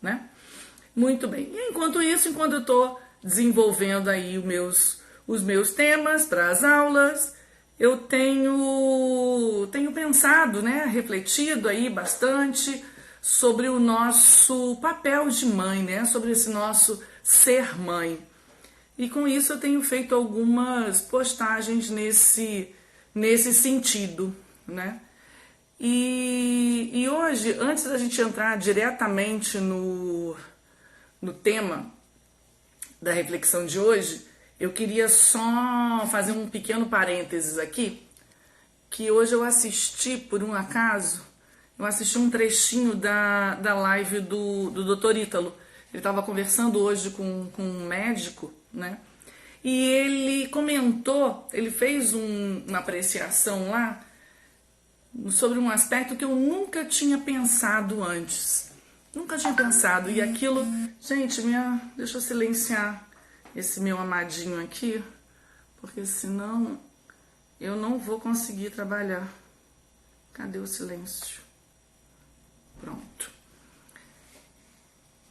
né? Muito bem. E enquanto isso, enquanto eu estou desenvolvendo aí os meus temas para as aulas, eu tenho pensado, né, refletido aí bastante sobre o nosso papel de mãe, né, sobre esse nosso ser mãe. E com isso eu tenho feito algumas postagens nesse sentido, né? E hoje, antes da gente entrar diretamente no tema da reflexão de hoje, eu queria só fazer um pequeno parênteses aqui, que hoje eu assisti, por um acaso, eu assisti um trechinho da live do Dr. Ítalo. Ele estava conversando hoje com um médico, né? E ele comentou, ele fez uma apreciação lá sobre um aspecto que eu nunca tinha pensado antes. Nunca tinha pensado. E aquilo... Gente, deixa eu silenciar esse meu amadinho aqui, porque senão eu não vou conseguir trabalhar. Cadê o silêncio? Pronto.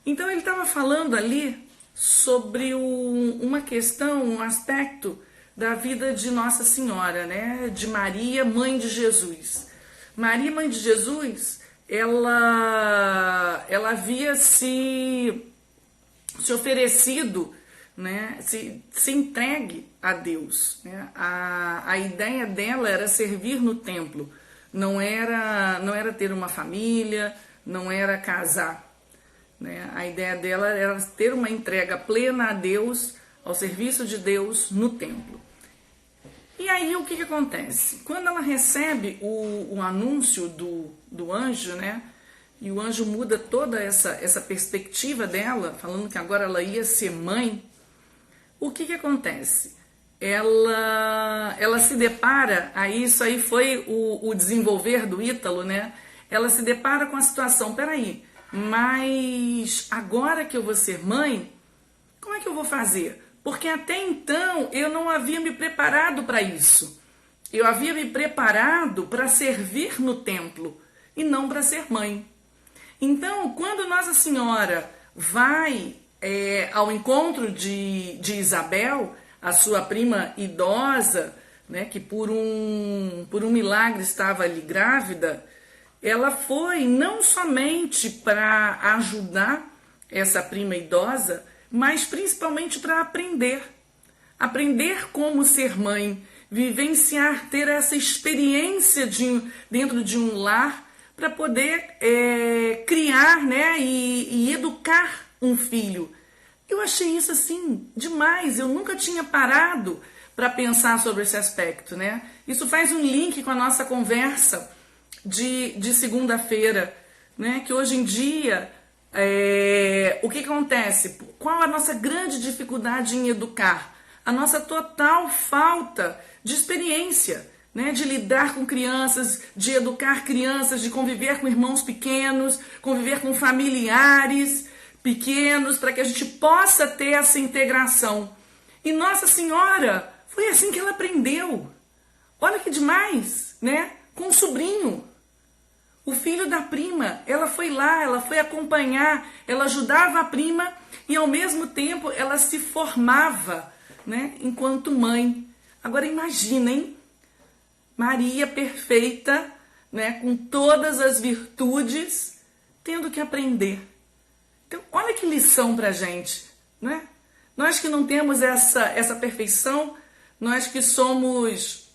Então ele estava falando ali sobre uma questão, um aspecto da vida de Nossa Senhora, né? De Maria, mãe de Jesus. Maria, mãe de Jesus, ela havia se oferecido, né? Se entregue a Deus, né? A ideia dela era servir no templo, não era ter uma família, não era casar. Né? A ideia dela era ter uma entrega plena a Deus, ao serviço de Deus no templo. E aí o que acontece? Quando ela recebe o anúncio do anjo, né? E o anjo muda toda essa perspectiva dela, falando que agora ela ia ser mãe, o que acontece? Ela se depara, aí isso aí foi o desenvolver do Ítalo, né? Ela se depara com a situação, peraí, mas agora que eu vou ser mãe, como é que eu vou fazer? Porque até então eu não havia me preparado para isso. Eu havia me preparado para servir no templo e não para ser mãe. Então, quando Nossa Senhora vai ao encontro de Isabel, a sua prima idosa, né, que por um milagre estava ali grávida, ela foi não somente para ajudar essa prima idosa, mas principalmente para aprender como ser mãe, vivenciar, ter essa experiência dentro de um lar para poder criar, né, e educar um filho. Eu achei isso assim demais, eu nunca tinha parado para pensar sobre esse aspecto, né? Isso faz um link com a nossa conversa de segunda-feira, né? Que hoje em dia, o que acontece? Qual a nossa grande dificuldade em educar? A nossa total falta de experiência, né? De lidar com crianças, de educar crianças, de conviver com irmãos pequenos, conviver com familiares pequenos, para que a gente possa ter essa integração. E Nossa Senhora, foi assim que ela aprendeu. Olha que demais, né? Com o sobrinho. O filho da prima, ela foi lá, ela foi acompanhar, ela ajudava a prima e ao mesmo tempo ela se formava, né, enquanto mãe. Agora imaginem, Maria perfeita, né, com todas as virtudes, tendo que aprender. Então, olha que lição pra gente, né? Nós que não temos essa perfeição, nós que somos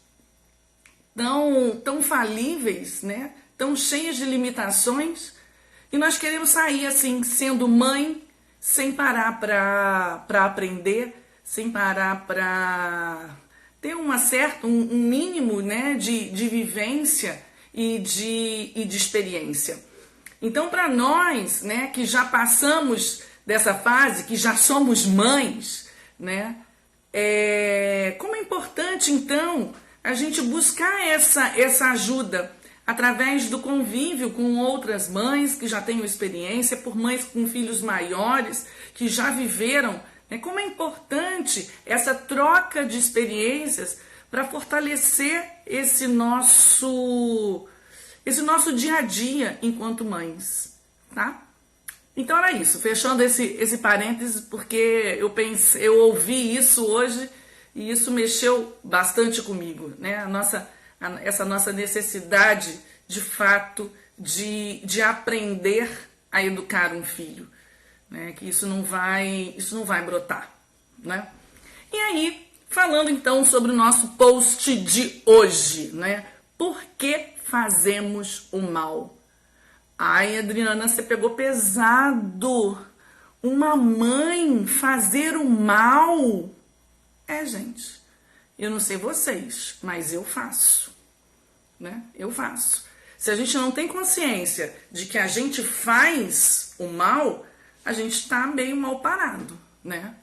tão falíveis, né? Tão cheias de limitações, e nós queremos sair assim, sendo mãe, sem parar para aprender, sem parar para ter um mínimo, né, de vivência e de experiência. Então, para nós, né, que já passamos dessa fase, que já somos mães, né, como é importante, então, a gente buscar essa ajuda através do convívio com outras mães que já tenham experiência, por mães com filhos maiores, que já viveram, né, como é importante essa troca de experiências para fortalecer esse nosso dia a dia enquanto mães, tá? Então era isso, fechando esse parênteses, porque eu ouvi isso hoje e isso mexeu bastante comigo, né? Essa nossa necessidade, de fato, de aprender a educar um filho, né? Que isso não vai brotar, né? E aí, falando então sobre o nosso post de hoje, né? Por que fazemos o mal? Ai, Adriana, você pegou pesado. Uma mãe fazer o mal? Gente, eu não sei vocês, mas eu faço, né? Eu faço. Se a gente não tem consciência de que a gente faz o mal, a gente está meio mal parado, né?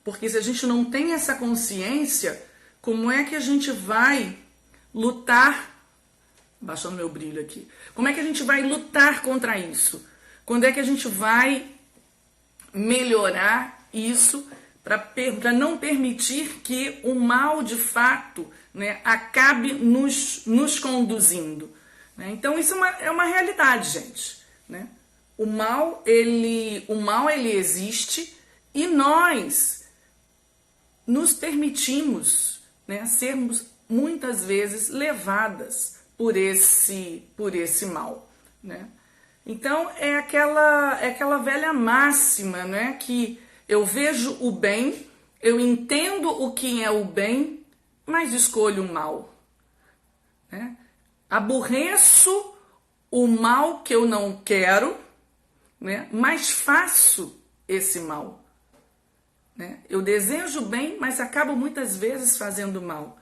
Porque se a gente não tem essa consciência, como é que a gente vai lutar? Baixando meu brilho aqui. Como é que a gente vai lutar contra isso? Quando é que a gente vai melhorar isso para não permitir que o mal, de fato, né, acabe nos conduzindo? Né? Então, isso é uma realidade, gente. Né? O mal, ele existe e nós nos permitimos, né, sermos muitas vezes levadas por esse mal, né? Então é aquela velha máxima, né, que eu vejo o bem, eu entendo o que é o bem, mas escolho o mal, né? Aborreço o mal que eu não quero, né, mas faço esse mal, né? Eu desejo o bem, mas acabo muitas vezes fazendo mal.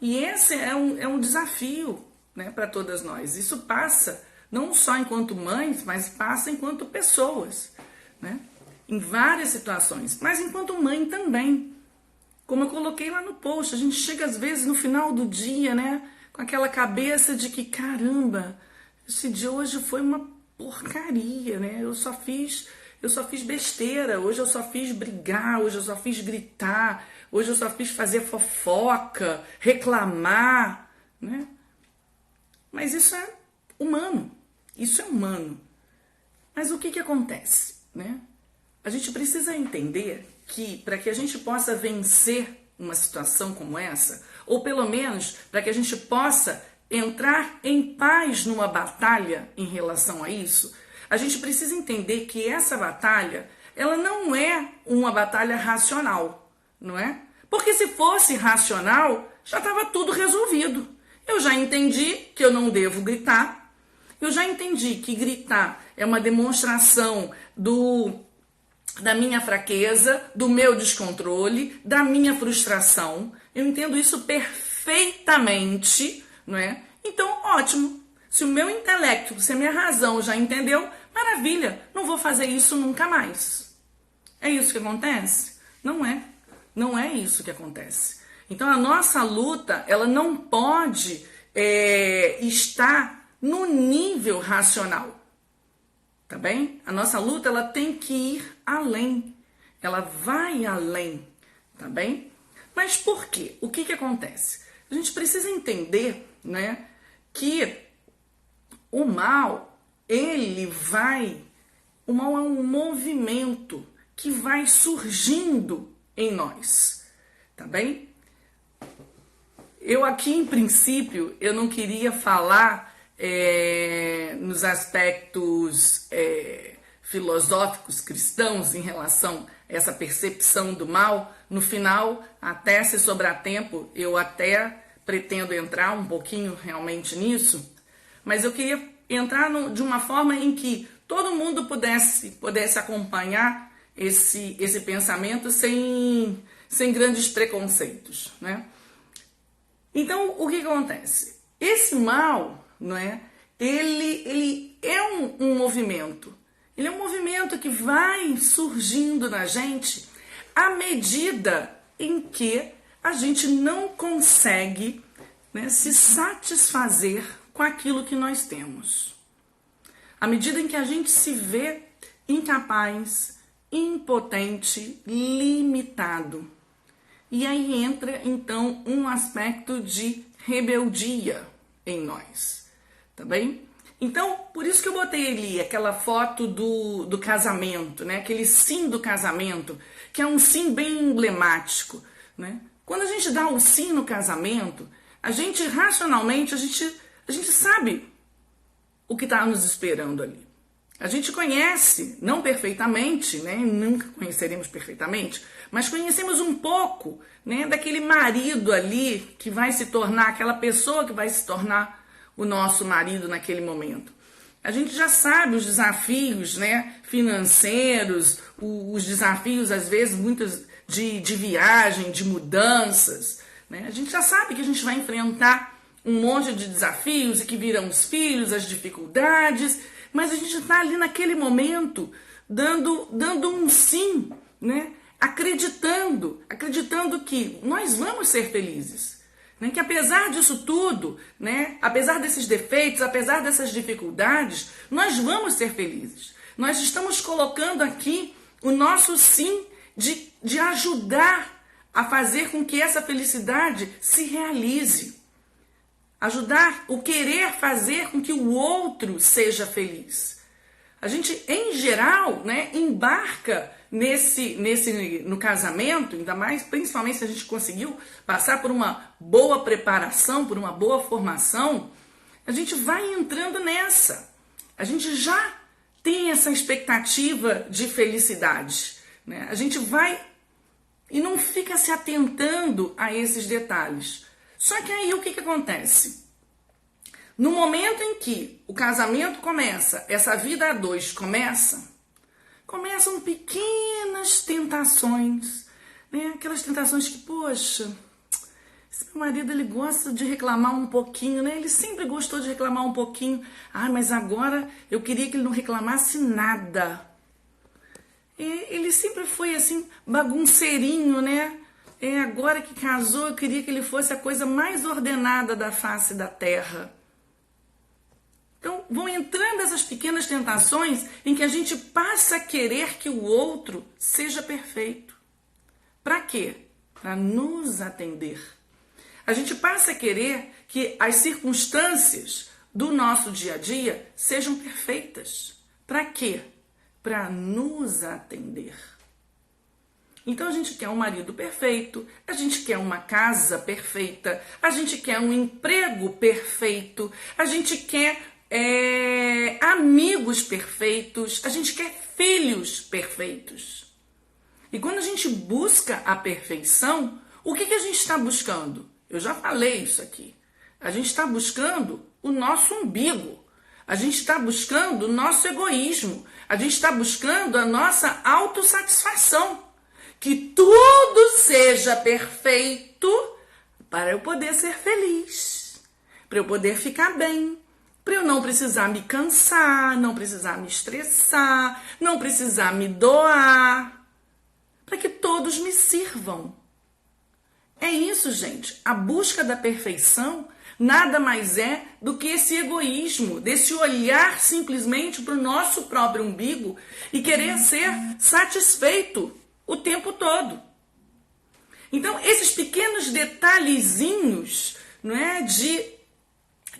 E esse é um desafio, né, para todas nós. Isso passa não só enquanto mães, mas passa enquanto pessoas, né, em várias situações, mas enquanto mãe também. Como eu coloquei lá no post, a gente chega às vezes no final do dia, né, com aquela cabeça de que, caramba, esse dia hoje foi uma porcaria, né? Eu só fiz besteira, hoje eu só fiz brigar, hoje eu só fiz gritar, hoje eu só fiz fazer fofoca, reclamar, né? Mas isso é humano, Mas o que acontece, né? A gente precisa entender que para que a gente possa vencer uma situação como essa, ou pelo menos para que a gente possa entrar em paz numa batalha em relação a isso, a gente precisa entender que essa batalha, ela não é uma batalha racional, não é? Porque se fosse racional, já estava tudo resolvido. Eu já entendi que eu não devo gritar. Eu já entendi que gritar é uma demonstração da minha fraqueza, do meu descontrole, da minha frustração. Eu entendo isso perfeitamente, não é? Então, ótimo. Se o meu intelecto, se a minha razão já entendeu, maravilha, não vou fazer isso nunca mais. É isso que acontece? Não é. Não é isso que acontece. Então, a nossa luta, ela não pode estar no nível racional. Tá bem? A nossa luta, ela tem que ir além. Ela vai além. Tá bem? Mas por quê? O que acontece? A gente precisa entender, né, que o mal é um movimento que vai surgindo em nós, tá bem? Eu aqui, em princípio, eu não queria falar nos aspectos filosóficos cristãos em relação a essa percepção do mal. No final, até se sobrar tempo, eu até pretendo entrar um pouquinho realmente nisso, mas eu queria entrar de uma forma em que todo mundo pudesse acompanhar esse pensamento sem grandes preconceitos, né? Então, o que acontece? Esse mal, não é? Ele é um movimento. Ele é um movimento que vai surgindo na gente à medida em que a gente não consegue, né, se satisfazer com aquilo que nós temos. À medida em que a gente se vê incapaz, impotente, limitado. E aí entra, então, um aspecto de rebeldia em nós, tá bem? Então, por isso que eu botei ali aquela foto do casamento, né? Aquele sim do casamento, que é um sim bem emblemático, né? Quando a gente dá o sim no casamento, a gente racionalmente, a gente sabe o que está nos esperando ali. A gente conhece, não perfeitamente, né? Nunca conheceremos perfeitamente, mas conhecemos um pouco, né? Daquele marido ali que vai se tornar, aquela pessoa que vai se tornar o nosso marido naquele momento. A gente já sabe os desafios, né, financeiros, os desafios, às vezes, muitos de viagem, de mudanças. Né? A gente já sabe que a gente vai enfrentar um monte de desafios e que virão os filhos, as dificuldades, mas a gente está ali naquele momento dando um sim, né? Acreditando que nós vamos ser felizes. Né, que apesar disso tudo, né, apesar desses defeitos, apesar dessas dificuldades, nós vamos ser felizes. Nós estamos colocando aqui o nosso sim de ajudar a fazer com que essa felicidade se realize. Ajudar o querer fazer com que o outro seja feliz. A gente, em geral, né, embarca no casamento, ainda mais, principalmente se a gente conseguiu passar por uma boa preparação, por uma boa formação, a gente vai entrando nessa. A gente já tem essa expectativa de felicidade, né? A gente vai e não fica se atentando a esses detalhes. Só que aí o que acontece? No momento em que o casamento começa, essa vida a dois começam pequenas tentações, né? Aquelas tentações que, poxa, esse meu marido, ele gosta de reclamar um pouquinho, né? Ele sempre gostou de reclamar um pouquinho. Ah, mas agora eu queria que ele não reclamasse nada. Ele sempre foi assim, bagunceirinho, né? Agora que casou, eu queria que ele fosse a coisa mais ordenada da face da terra. Então, vão entrando essas pequenas tentações em que a gente passa a querer que o outro seja perfeito. Para quê? Para nos atender. A gente passa a querer que as circunstâncias do nosso dia a dia sejam perfeitas. Para quê? Para nos atender. Então, a gente quer um marido perfeito, a gente quer uma casa perfeita, a gente quer um emprego perfeito, a gente quer amigos perfeitos, a gente quer filhos perfeitos. E quando a gente busca a perfeição, o que a gente está buscando? Eu já falei isso aqui. A gente está buscando o nosso umbigo. A gente está buscando o nosso egoísmo. A gente está buscando a nossa autossatisfação. Que tudo seja perfeito para eu poder ser feliz, para eu poder ficar bem, para eu não precisar me cansar, não precisar me estressar, não precisar me doar, para que todos me sirvam. É isso, gente. A busca da perfeição nada mais é do que esse egoísmo, desse olhar simplesmente para o nosso próprio umbigo e querer ser satisfeito o tempo todo. Então, esses pequenos detalhezinhos, não é,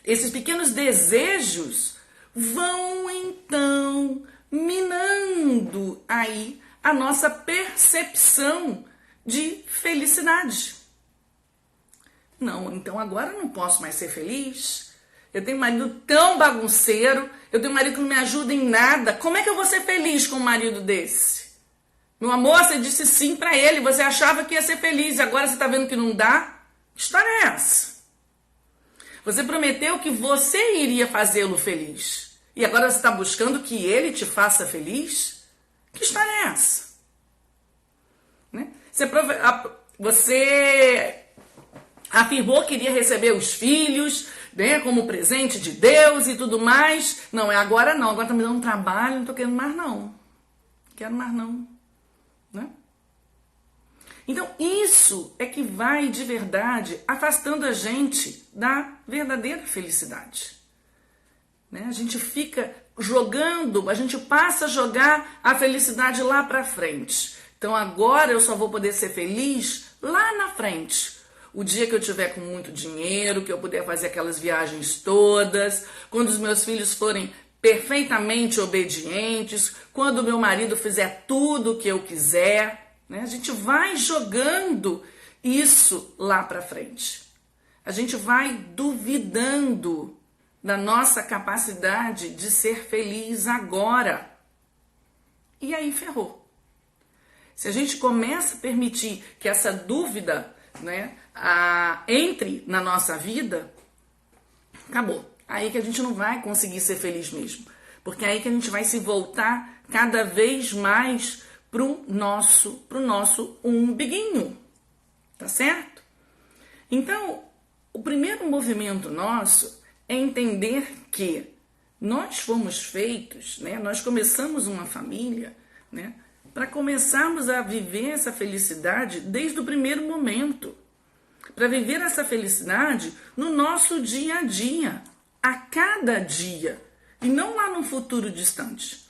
esses pequenos desejos vão então minando aí a nossa percepção de felicidade. Não, então agora eu não posso mais ser feliz. Eu tenho um marido tão bagunceiro, eu tenho um marido que não me ajuda em nada. Como é que eu vou ser feliz com um marido desse? Meu amor, você disse sim pra ele, você achava que ia ser feliz, agora você tá vendo que não dá? Que história é essa? Você prometeu que você iria fazê-lo feliz. E agora você está buscando que ele te faça feliz? Que história é essa? Né? Você afirmou que iria receber os filhos, né, como presente de Deus e tudo mais. Não, agora não. Agora tá me dando trabalho, não tô querendo mais não. Quero mais não. Né? Então, isso é que vai de verdade afastando a gente da verdadeira felicidade. Né? A gente fica jogando, a gente passa a jogar a felicidade lá para frente. Então, agora eu só vou poder ser feliz lá na frente. o dia que eu tiver com muito dinheiro, que eu puder fazer aquelas viagens todas, quando os meus filhos forem perfeitamente obedientes, quando o meu marido fizer tudo o que eu quiser, né? A gente vai jogando isso lá para frente. A gente vai duvidando da nossa capacidade de ser feliz agora. E aí ferrou. Se a gente começa a permitir que essa dúvida, né, entre na nossa vida, acabou. Aí que a gente não vai conseguir ser feliz mesmo. Porque é aí que a gente vai se voltar cada vez mais pro nosso umbiguinho. Tá certo? Então, o primeiro movimento nosso é entender que nós fomos feitos, né? Nós começamos uma família, né? Para começarmos a viver essa felicidade desde o primeiro momento. Para viver essa felicidade no nosso dia a dia, a cada dia, e não lá num futuro distante.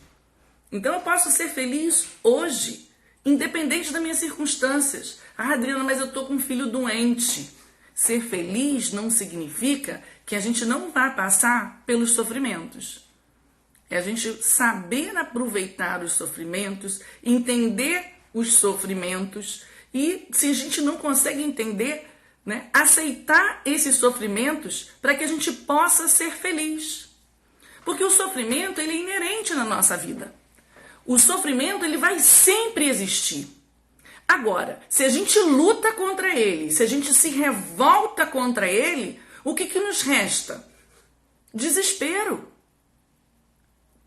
Então eu posso ser feliz hoje, independente das minhas circunstâncias. Ah, Adriana, mas eu estou com um filho doente. Ser feliz não significa que a gente não vai passar pelos sofrimentos. É a gente saber aproveitar os sofrimentos, entender os sofrimentos e, se a gente não consegue entender, né, aceitar esses sofrimentos para que a gente possa ser feliz. Porque o sofrimento ele é inerente na nossa vida. O sofrimento ele vai sempre existir. Agora, se a gente luta contra ele, se a gente se revolta contra ele, o que nos resta? Desespero.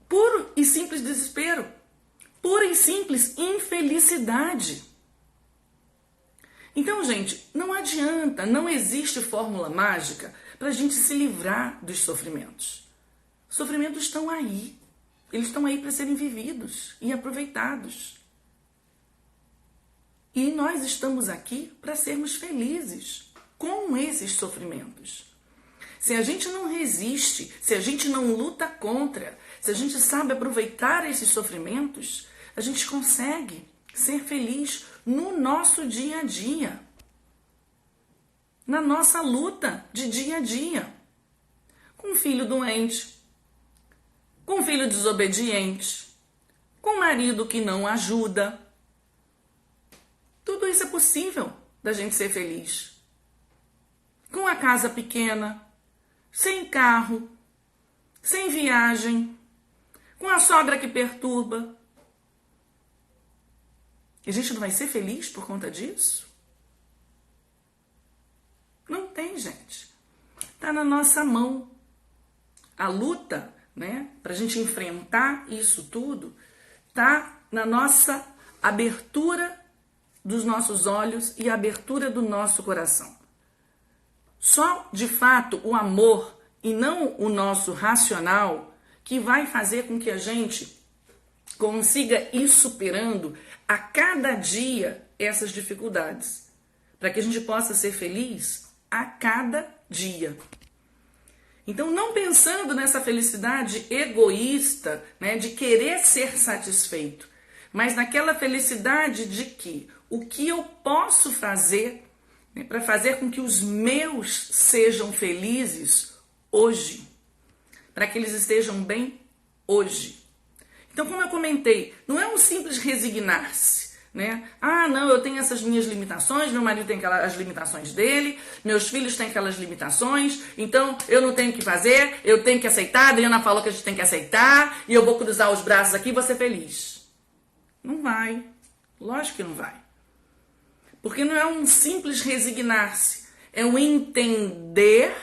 Puro e simples desespero. Pura e simples infelicidade. Então, gente, não adianta, não existe fórmula mágica para a gente se livrar dos sofrimentos. Os sofrimentos estão aí. Eles estão aí para serem vividos e aproveitados. E nós estamos aqui para sermos felizes com esses sofrimentos. Se a gente não resiste, se a gente não luta contra, se a gente sabe aproveitar esses sofrimentos, a gente consegue ser feliz no nosso dia a dia. Na nossa luta de dia a dia. Com um filho doente, com um filho desobediente, com um marido que não ajuda. Tudo isso é possível da gente ser feliz. Com a casa pequena, sem carro, sem viagem, com a sogra que perturba. E a gente não vai ser feliz por conta disso? Não tem, gente. Está na nossa mão. A luta, né, para a gente enfrentar isso tudo, está na nossa abertura dos nossos olhos e a abertura do nosso coração. Só, de fato, o amor e não o nosso racional que vai fazer com que a gente consiga ir superando a cada dia essas dificuldades, para que a gente possa ser feliz a cada dia. Então, não pensando nessa felicidade egoísta, né, de querer ser satisfeito, mas naquela felicidade de que o que eu posso fazer, né, para fazer com que os meus sejam felizes hoje, para que eles estejam bem hoje. Então, como eu comentei, não é um simples resignar-se, né? Ah, não, eu tenho essas minhas limitações, meu marido tem as limitações dele, meus filhos têm aquelas limitações, então eu não tenho que fazer, eu tenho que aceitar, a Adriana falou que a gente tem que aceitar, e eu vou cruzar os braços aqui e vou ser feliz. Não vai. Lógico que não vai. Porque não é um simples resignar-se, é um entender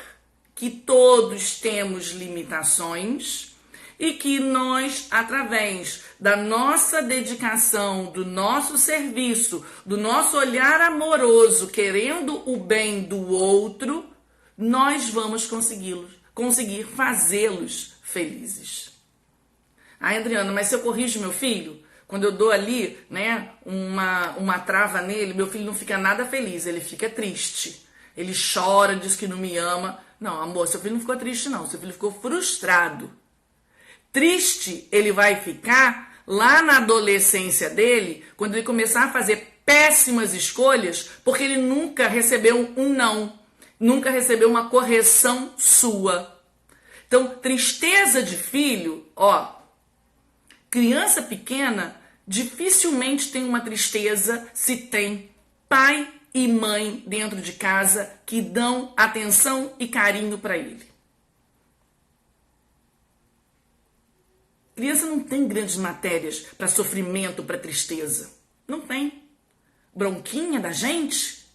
que todos temos limitações e que nós, através da nossa dedicação, do nosso serviço, do nosso olhar amoroso, querendo o bem do outro, nós vamos conseguir fazê-los felizes. Ah, Adriana, mas se eu corrijo meu filho, quando eu dou ali, né, uma trava nele, meu filho não fica nada feliz, ele fica triste. Ele chora, diz que não me ama. Não, amor, seu filho não ficou triste não, seu filho ficou frustrado. Triste ele vai ficar lá na adolescência dele, quando ele começar a fazer péssimas escolhas, porque ele nunca recebeu um não, nunca recebeu uma correção sua. Então, tristeza de filho, ó, criança pequena dificilmente tem uma tristeza se tem pai e mãe dentro de casa que dão atenção e carinho para ele. Criança não tem grandes matérias para sofrimento, para tristeza. Não tem. Bronquinha da gente?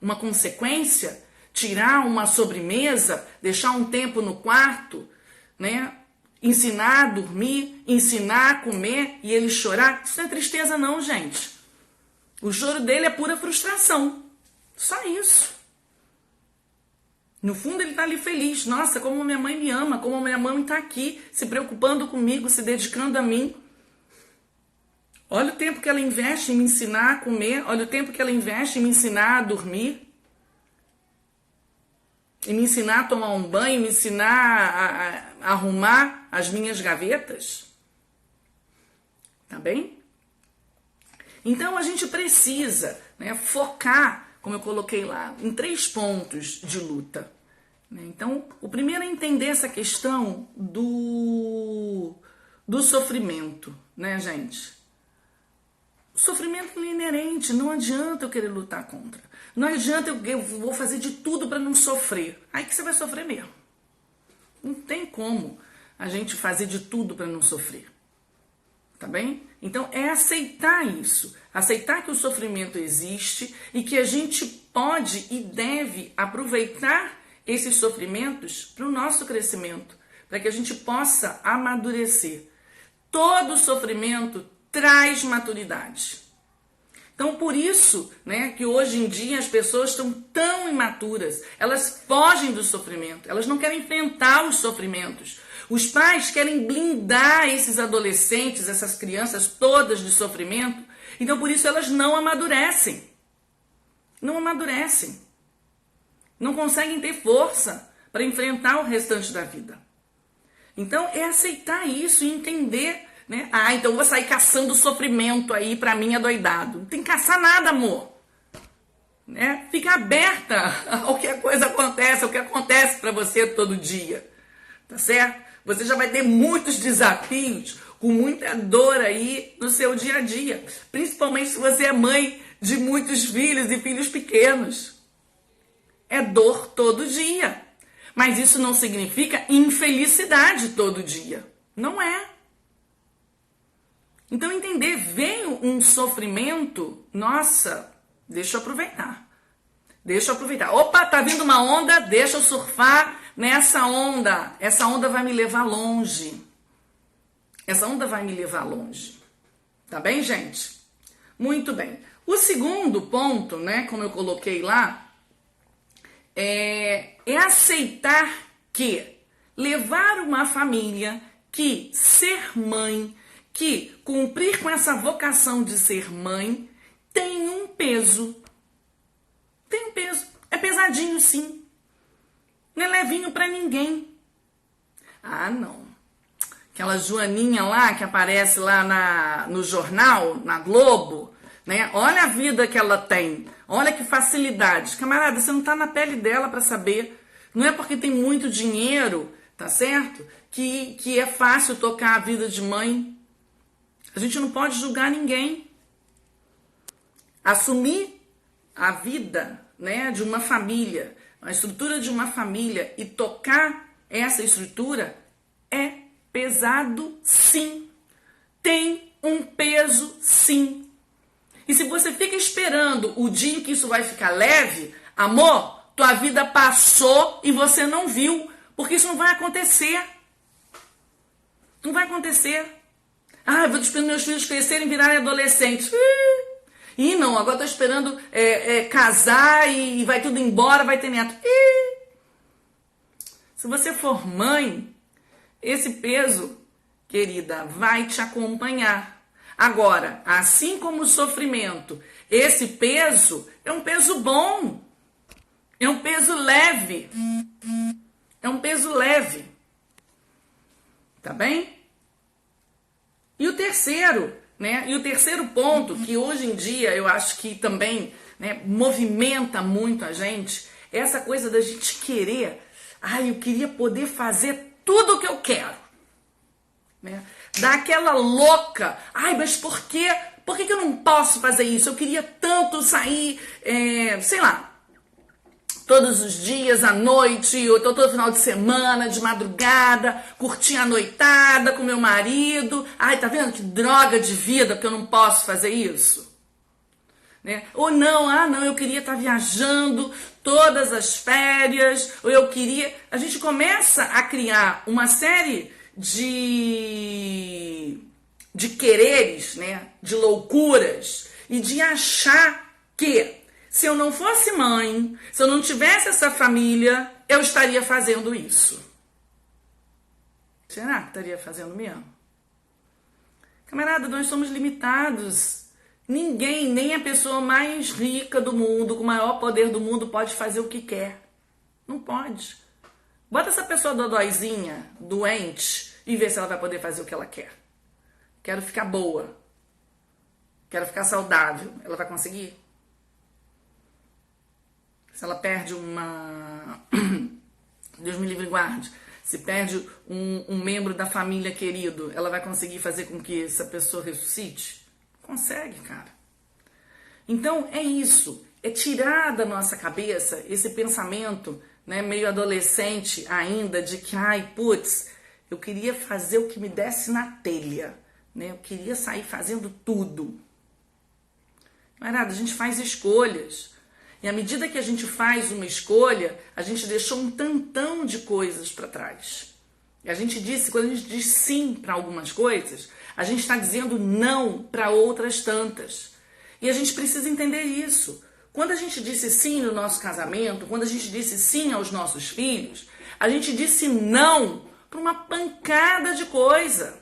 Uma consequência? Tirar uma sobremesa? Deixar um tempo no quarto? Né? Ensinar a dormir? Ensinar a comer e ele chorar? Isso não é tristeza não, gente. O choro dele é pura frustração. Só isso. No fundo ele está ali feliz. Nossa, como minha mãe me ama, como minha mãe está aqui, se preocupando comigo, se dedicando a mim. Olha o tempo que ela investe em me ensinar a comer, olha o tempo que ela investe em me ensinar a dormir, em me ensinar a tomar um banho, me ensinar a arrumar as minhas gavetas. Tá bem? Então a gente precisa, né, focar, como eu coloquei lá, em 3 pontos de luta. Então, o primeiro é entender essa questão do sofrimento, né, gente? O sofrimento é inerente, não adianta eu querer lutar contra. Não adianta eu vou fazer de tudo para não sofrer. Aí que você vai sofrer mesmo. Não tem como a gente fazer de tudo para não sofrer. Tá bem? Então, é aceitar isso. Aceitar que o sofrimento existe e que a gente pode e deve aproveitar esses sofrimentos para o nosso crescimento, para que a gente possa amadurecer. Todo sofrimento traz maturidade. Então, por isso, né, que hoje em dia as pessoas estão tão imaturas. Elas fogem do sofrimento, elas não querem enfrentar os sofrimentos. Os pais querem blindar esses adolescentes, essas crianças todas de sofrimento. Então, por isso, elas não amadurecem. Não amadurecem. Não conseguem ter força para enfrentar o restante da vida. Então, é aceitar isso e entender, né? Ah, então eu vou sair caçando sofrimento aí para mim adoidado. Não tem que caçar nada, amor. Né? Fica aberta ao que a coisa acontece, ao que acontece para você todo dia. Tá certo? Você já vai ter muitos desafios, com muita dor aí no seu dia a dia. Principalmente se você é mãe de muitos filhos e filhos pequenos. É dor todo dia. Mas isso não significa infelicidade todo dia. Não é. Então entender, veio um sofrimento, nossa, deixa eu aproveitar. Deixa eu aproveitar. Opa, tá vindo uma onda, deixa eu surfar nessa onda. Essa onda vai me levar longe. Essa onda vai me levar longe. Tá bem, gente? Muito bem. O segundo ponto, né, como eu coloquei lá, é aceitar que levar uma família, que ser mãe, que cumprir com essa vocação de ser mãe, tem um peso. Tem um peso. É pesadinho, sim. Não é levinho pra ninguém. Ah, não. Aquela Joaninha lá que aparece lá no jornal, na Globo, né? Olha a vida que ela tem. Olha que facilidade. Camarada, você não tá na pele dela pra saber. Não é porque tem muito dinheiro, tá certo? Que é fácil tocar a vida de mãe. A gente não pode julgar ninguém. Assumir a vida, né, de uma família, a estrutura de uma família e tocar essa estrutura é pesado, sim. Tem um peso, sim. E se você fica esperando o dia em que isso vai ficar leve, amor, tua vida passou e você não viu, porque isso não vai acontecer. Não vai acontecer. Ah, eu vou esperando meus filhos crescerem e virarem adolescentes. Ih, não, agora tô esperando casar e vai tudo embora, vai ter neto. Se você for mãe, esse peso, querida, vai te acompanhar. Agora, assim como o sofrimento, esse peso é um peso bom. É um peso leve. É um peso leve. Tá bem? E o terceiro, né? E o terceiro ponto, que hoje em dia eu acho que também, né, movimenta muito a gente, é essa coisa da gente querer. Ai, eu queria poder fazer tudo o que eu quero. Né? Dá aquela louca. Ai, mas por quê? Por que eu não posso fazer isso? Eu queria tanto sair, sei lá, todos os dias, à noite, ou todo final de semana, de madrugada, curtir a noitada com meu marido. Ai, tá vendo que droga de vida que eu não posso fazer isso? Né? Ou não, eu queria estar viajando todas as férias, ou eu queria... A gente começa a criar uma série de quereres, né? De loucuras, e de achar que se eu não fosse mãe, se eu não tivesse essa família, eu estaria fazendo isso. Será que estaria fazendo mesmo? Camarada, nós somos limitados. Ninguém, nem a pessoa mais rica do mundo, com o maior poder do mundo, pode fazer o que quer. Não pode. Bota essa pessoa dodóizinha, doente, e vê se ela vai poder fazer o que ela quer. Quero ficar boa. Quero ficar saudável. Ela vai conseguir? Se ela perde uma... Deus me livre e guarde. Se perde um membro da família querido, ela vai conseguir fazer com que essa pessoa ressuscite? Consegue, cara. Então, é isso. É tirar da nossa cabeça esse pensamento, né, meio adolescente ainda, de que, ai, putz, eu queria fazer o que me desse na telha. Né? Eu queria sair fazendo tudo. Camarada, a gente faz escolhas. E à medida que a gente faz uma escolha, a gente deixou um tantão de coisas para trás. E a gente disse, quando a gente diz sim para algumas coisas, a gente está dizendo não para outras tantas. E a gente precisa entender isso. Quando a gente disse sim no nosso casamento, quando a gente disse sim aos nossos filhos, a gente disse não para uma pancada de coisa.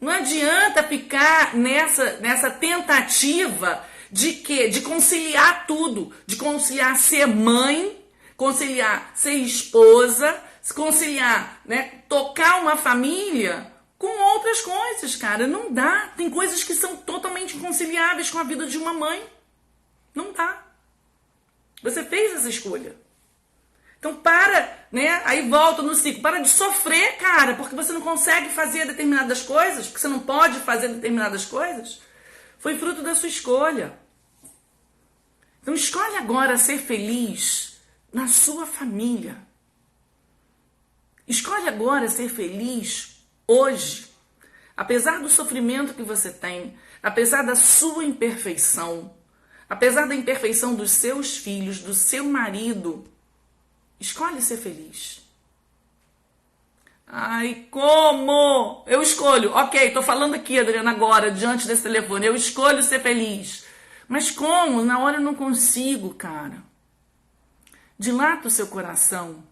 Não adianta ficar nessa tentativa de quê? De conciliar tudo. De conciliar ser mãe, conciliar ser esposa, conciliar, né, tocar uma família com outras coisas, cara. Não dá. Tem coisas que são totalmente inconciliáveis com a vida de uma mãe. Não dá. Você fez essa escolha. Então para, né? Aí volta no ciclo. Para de sofrer, cara, porque você não consegue fazer determinadas coisas, porque você não pode fazer determinadas coisas. Foi fruto da sua escolha. Então escolhe agora ser feliz na sua família. Escolhe agora ser feliz hoje. Apesar do sofrimento que você tem, apesar da sua imperfeição, apesar da imperfeição dos seus filhos, do seu marido, escolhe ser feliz. Ai, como? Eu escolho. Ok, tô falando aqui, Adriana, agora, diante desse telefone. Eu escolho ser feliz. Mas como? Na hora eu não consigo, cara. Dilata o seu coração.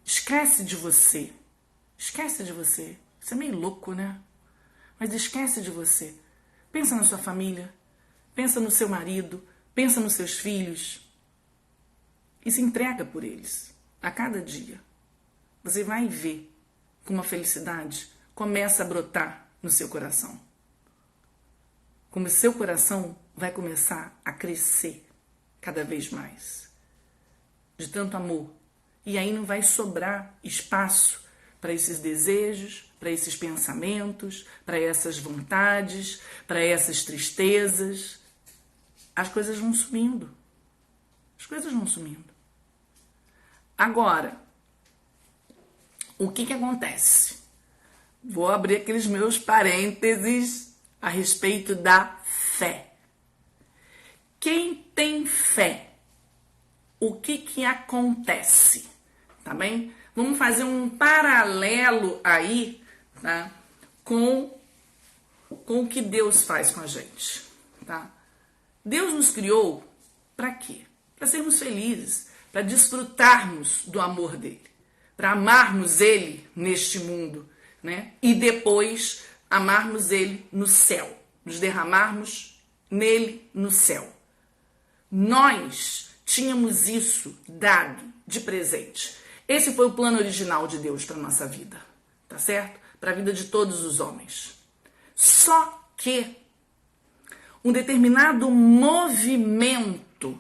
Esquece de você. Esquece de você. Isso é meio louco, né? Mas esquece de você. Pensa na sua família. Pensa no seu marido. Pensa nos seus filhos. E se entrega por eles. A cada dia. Você vai ver como a felicidade começa a brotar no seu coração. Como o seu coração vai começar a crescer cada vez mais. De tanto amor. E aí não vai sobrar espaço para esses desejos, para esses pensamentos, para essas vontades, para essas tristezas. As coisas vão sumindo. As coisas vão sumindo. Agora, o que acontece? Vou abrir aqueles meus parênteses a respeito da fé. Quem tem fé, o que acontece? Tá bem? Vamos fazer um paralelo aí, tá? Com o que Deus faz com a gente, tá? Deus nos criou para quê? Para sermos felizes, para desfrutarmos do amor dele, para amarmos ele neste mundo, né? E depois amarmos ele no céu, nos derramarmos nele no céu. Nós tínhamos isso dado de presente. Esse foi o plano original de Deus para a nossa vida, tá certo? Para a vida de todos os homens. Só que um determinado movimento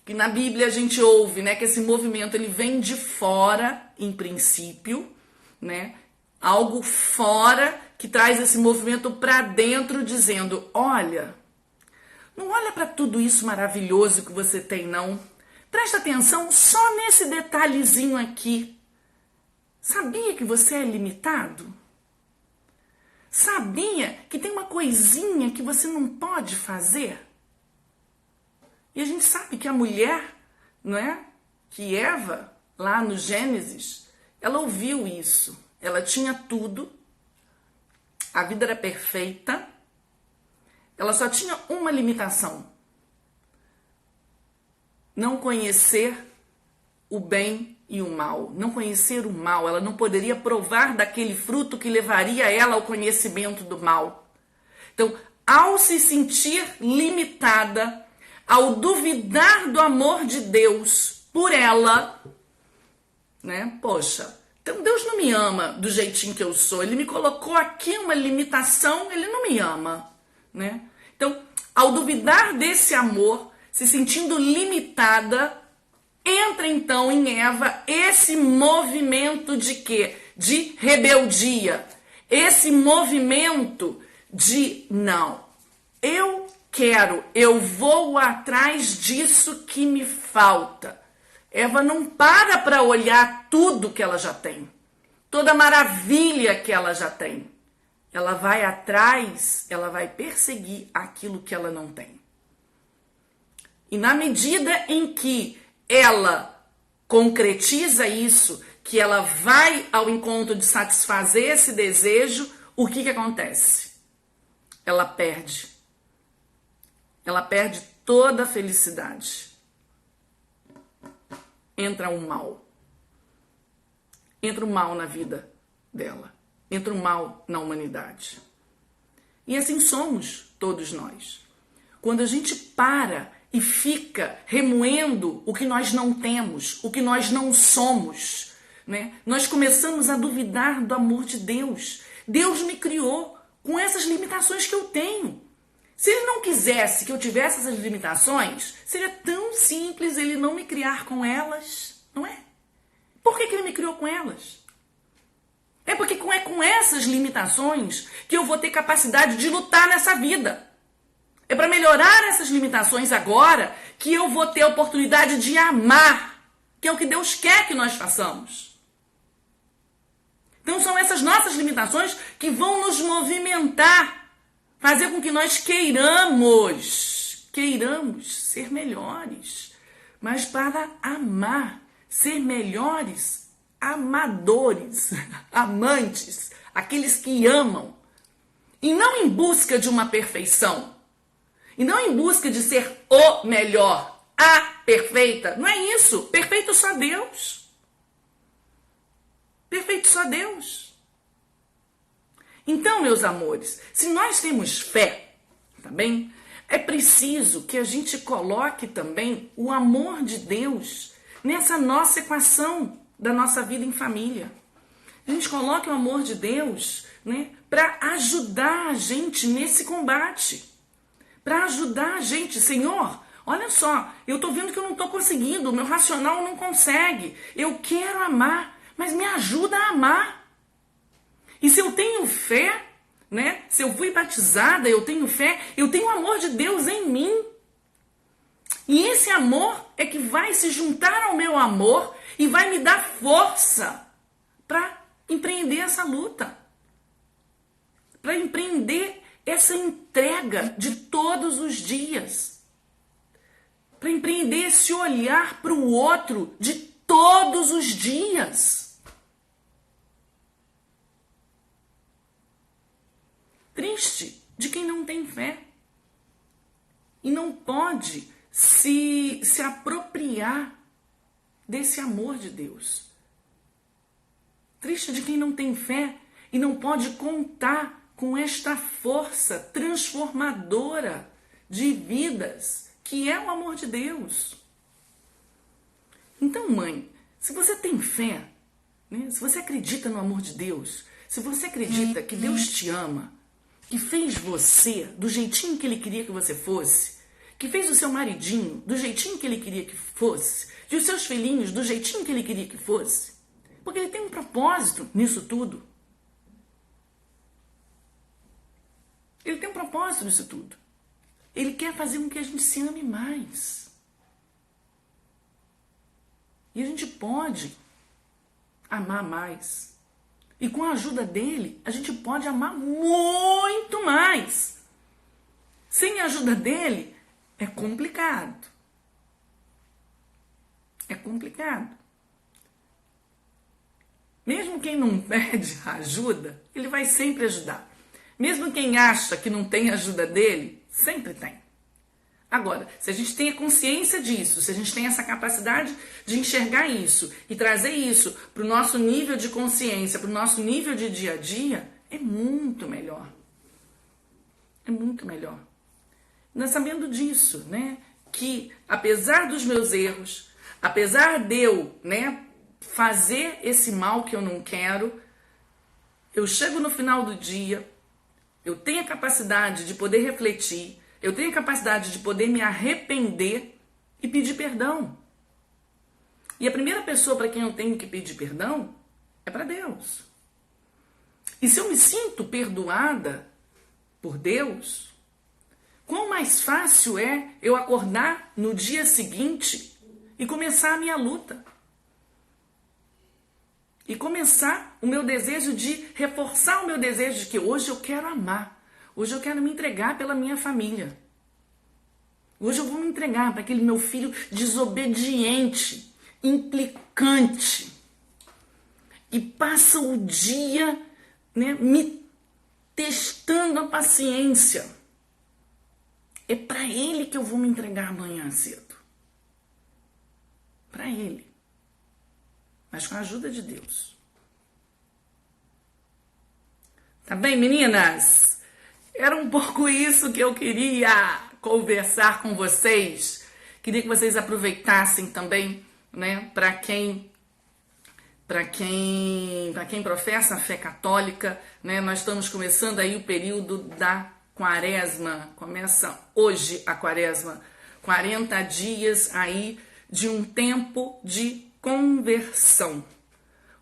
que na Bíblia a gente ouve, né, que esse movimento ele vem de fora, em princípio, né? Algo fora que traz esse movimento para dentro, dizendo: olha, não olha para tudo isso maravilhoso que você tem, não. Presta atenção só nesse detalhezinho aqui. Sabia que você é limitado? Sabia que tem uma coisinha que você não pode fazer? E a gente sabe que a mulher, não é? Que Eva, lá no Gênesis, ela ouviu isso. Ela tinha tudo, a vida era perfeita, ela só tinha uma limitação: não conhecer o bem e o mal, não conhecer o mal. Ela não poderia provar daquele fruto que levaria ela ao conhecimento do mal. Então, ao se sentir limitada, ao duvidar do amor de Deus por ela, né? Poxa, então Deus não me ama do jeitinho que eu sou. Ele me colocou aqui uma limitação, ele não me ama, né? Então, ao duvidar desse amor, se sentindo limitada, entra então em Eva esse movimento de quê? De rebeldia. Esse movimento de não, eu vou atrás disso que me falta. Eva não para olhar tudo que ela já tem, toda a maravilha que ela já tem. Ela vai atrás, ela vai perseguir aquilo que ela não tem. E na medida em que ela concretiza isso, que ela vai ao encontro de satisfazer esse desejo, o que acontece? Ela perde. Ela perde toda a felicidade. Entra um mal. Entra um mal na vida dela. Entra um mal na humanidade. E assim somos todos nós. Quando a gente para e fica remoendo o que nós não temos, o que nós não somos, né? Nós começamos a duvidar do amor de Deus. Deus me criou com essas limitações que eu tenho. Se ele não quisesse que eu tivesse essas limitações, seria tão simples ele não me criar com elas, não é? Por que ele me criou com elas? É porque é com essas limitações que eu vou ter capacidade de lutar nessa vida. É para melhorar essas limitações agora que eu vou ter a oportunidade de amar, que é o que Deus quer que nós façamos. Então são essas nossas limitações que vão nos movimentar, fazer com que nós queiramos ser melhores, mas para amar, ser melhores, amadores, amantes, aqueles que amam, e não em busca de uma perfeição, e não em busca de ser o melhor, a perfeita. Não é isso. Perfeito só Deus. Perfeito só Deus. Então, meus amores, se nós temos fé, tá bem? É preciso que a gente coloque também o amor de Deus nessa nossa equação da nossa vida em família. A gente coloque o amor de Deus, né, para ajudar a gente nesse combate. Para ajudar a gente. Senhor, olha só, eu estou vendo que eu não estou conseguindo, o meu racional não consegue. Eu quero amar, mas me ajuda a amar. E se eu tenho fé, né? Se eu fui batizada, eu tenho fé, eu tenho o amor de Deus em mim. E esse amor é que vai se juntar ao meu amor e vai me dar força para empreender essa luta. Para empreender essa entrega de todos os dias. Para empreender esse olhar para o outro de todos os dias. Triste de quem não tem fé e não pode se apropriar desse amor de Deus. Triste de quem não tem fé e não pode contar com esta força transformadora de vidas, que é o amor de Deus. Então, mãe, se você tem fé, né? Se você acredita no amor de Deus, se você acredita que Deus te ama, que fez você do jeitinho que Ele queria que você fosse, que fez o seu maridinho do jeitinho que Ele queria que fosse, e os seus filhinhos do jeitinho que Ele queria que fosse, porque Ele tem um propósito nisso tudo. Ele tem um propósito nisso tudo. Ele quer fazer com que a gente se ame mais. E a gente pode amar mais. E com a ajuda dele, a gente pode amar muito mais. Sem a ajuda dele, é complicado. É complicado. Mesmo quem não pede ajuda, ele vai sempre ajudar. Mesmo quem acha que não tem ajuda dele, sempre tem. Agora, se a gente tem a consciência disso, se a gente tem essa capacidade de enxergar isso e trazer isso para o nosso nível de consciência, para o nosso nível de dia a dia, é muito melhor. É muito melhor. Nós sabendo disso, né? Que apesar dos meus erros, apesar de eu, né, fazer esse mal que eu não quero, eu chego no final do dia, eu tenho a capacidade de poder refletir, eu tenho a capacidade de poder me arrepender e pedir perdão. E a primeira pessoa para quem eu tenho que pedir perdão é para Deus. E se eu me sinto perdoada por Deus, quão mais fácil é eu acordar no dia seguinte e começar a minha luta. E começar o meu desejo de reforçar o meu desejo de que hoje eu quero amar. Hoje eu quero me entregar pela minha família. Hoje eu vou me entregar para aquele meu filho desobediente, implicante, e passa o dia, né, me testando a paciência. É para ele que eu vou me entregar amanhã cedo. Para ele. Mas com a ajuda de Deus. Tá bem, meninas? Era um pouco isso que eu queria conversar com vocês. Queria que vocês aproveitassem também, né, para quem professa a fé católica, né? Nós estamos começando aí o período da Quaresma. Começa hoje a Quaresma. 40 dias aí de um tempo de conversão.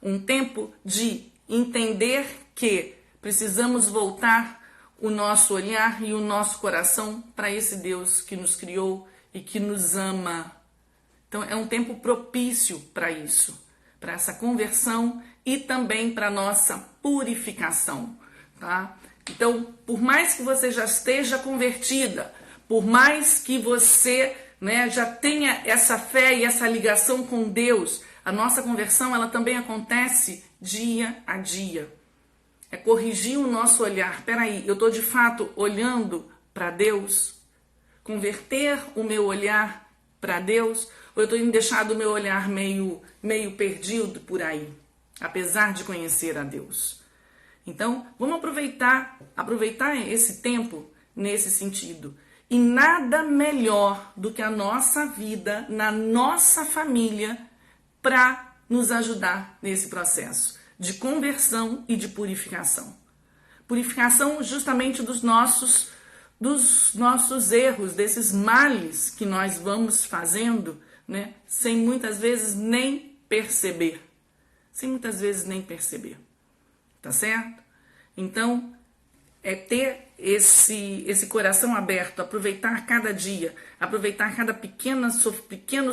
Um tempo de entender que precisamos voltar o nosso olhar e o nosso coração para esse Deus que nos criou e que nos ama. Então é um tempo propício para isso, para essa conversão e também para nossa purificação, tá? Então, por mais que você já esteja convertida, por mais que você, né, já tenha essa fé e essa ligação com Deus, a nossa conversão ela também acontece dia a dia. É corrigir o nosso olhar. Peraí, eu estou de fato olhando para Deus? Converter o meu olhar para Deus? Ou eu estou deixando o meu olhar meio perdido por aí, apesar de conhecer a Deus? Então, vamos aproveitar esse tempo nesse sentido. E nada melhor do que a nossa vida, na nossa família, para nos ajudar nesse processo de conversão e de purificação. Purificação justamente dos nossos erros, desses males que nós vamos fazendo, né, sem muitas vezes nem perceber. Tá certo? Então, é ter esse coração aberto, aproveitar cada dia, aproveitar cada pequeno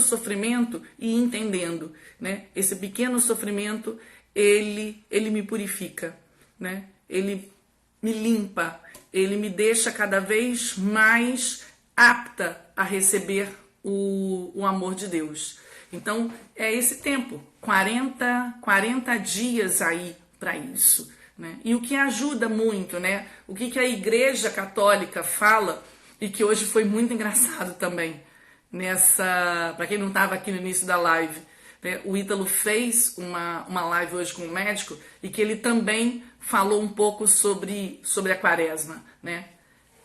sofrimento e entendendo, né? Esse pequeno sofrimento, ele me purifica, né? Ele me limpa, ele me deixa cada vez mais apta a receber o amor de Deus. Então, é esse tempo, 40 dias aí para isso, né? E o que ajuda muito, né? O que a Igreja Católica fala, e que hoje foi muito engraçado também, para quem não estava aqui no início da live, né? O Ítalo fez uma live hoje com um médico, e que ele também falou um pouco sobre a Quaresma, né?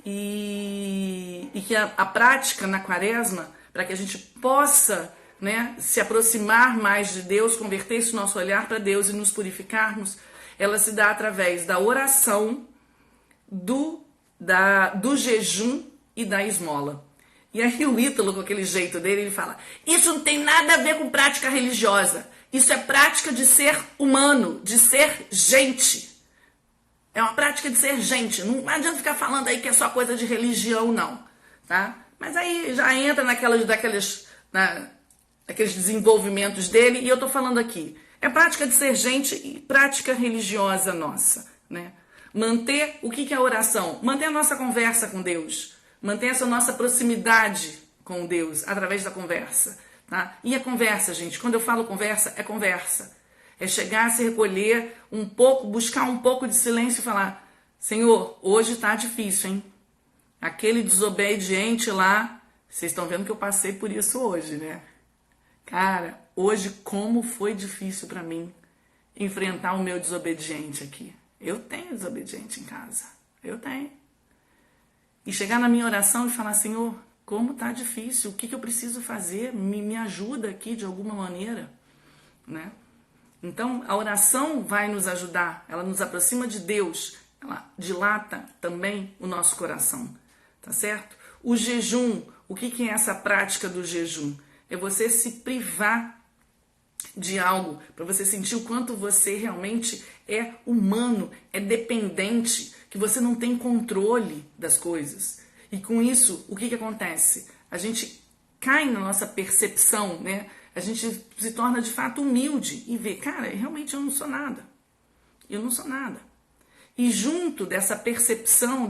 E que a prática na Quaresma, para que a gente possa né, se aproximar mais de Deus, converter esse nosso olhar para Deus e nos purificarmos, ela se dá através da oração, do jejum e da esmola. E aí o Ítalo, com aquele jeito dele, ele fala: isso não tem nada a ver com prática religiosa. Isso é prática de ser humano, de ser gente. É uma prática de ser gente. Não adianta ficar falando aí que é só coisa de religião, não. Tá? Mas aí já entra daqueles desenvolvimentos dele, e eu tô falando aqui. É prática de ser gente e prática religiosa nossa, né? Manter, o que é a oração? Manter a nossa conversa com Deus. Manter essa nossa proximidade com Deus através da conversa, tá? E a conversa, gente, quando eu falo conversa, é conversa. É chegar, se recolher um pouco, buscar um pouco de silêncio e falar: Senhor, hoje tá difícil, hein? Aquele desobediente lá, vocês estão vendo que eu passei por isso hoje, né? Cara, hoje como foi difícil para mim enfrentar o meu desobediente aqui. Eu tenho desobediente em casa, eu tenho. E chegar na minha oração e falar: Senhor, como tá difícil, o que eu preciso fazer? Me ajuda aqui de alguma maneira, né? Então, a oração vai nos ajudar, ela nos aproxima de Deus, ela dilata também o nosso coração, tá certo? O jejum, o que é essa prática do jejum? É você se privar de algo, para você sentir o quanto você realmente é humano, é dependente, que você não tem controle das coisas. E com isso, o que acontece? A gente cai na nossa percepção, né? A gente se torna de fato humilde e vê: cara, realmente eu não sou nada. Eu não sou nada. E junto dessa percepção